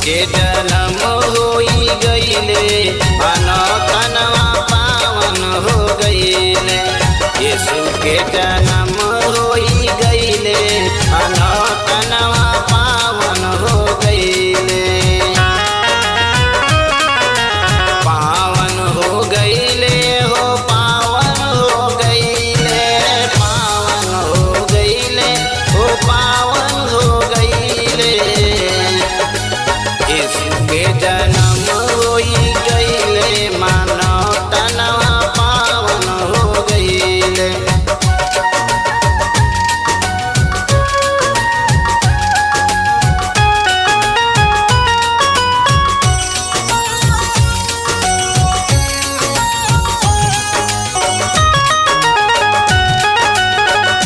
के जन्म होई गईले तनवा पावन हो गईले। यीशु के जन्म होई गईले तनवा पावन हो गईले। पावन हो गईले हो पावन हो गईले, पावन हो गईले हो पावन हो गईले। यीशु के जन्म होई गईले मानव तनवा पावन हो गईले।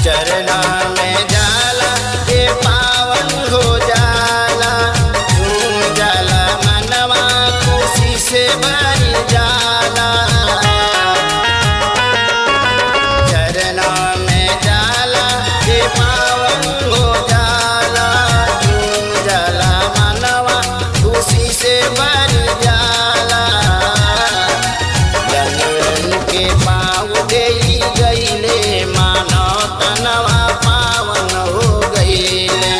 चरना में जाला के पावन हो जाला, झूम जाला मनवा खुशी से भर जाला। चरना में जाला के पावन हो जाला, झूम जाला मनवा खुशी से भर जाला। रंग के पाँव गई गईले मानव तनवा पावन हो गईले।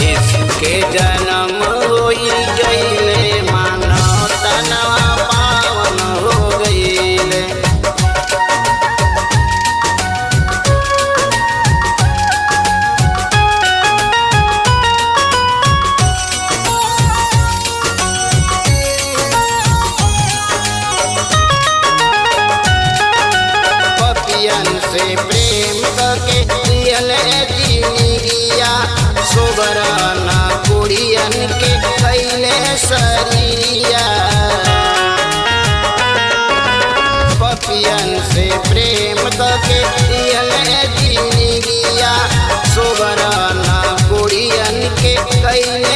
यीशु के जन्म होई गईले मानव तनवा पावन हो गईले। पपियन से प्रेम करके दियले जिंदगिया, सोबराना कुड़ियन के कैले सरिया। पपियन से प्रेम करके दियले जिंदगिया, सोबराना कुड़ियन के कैले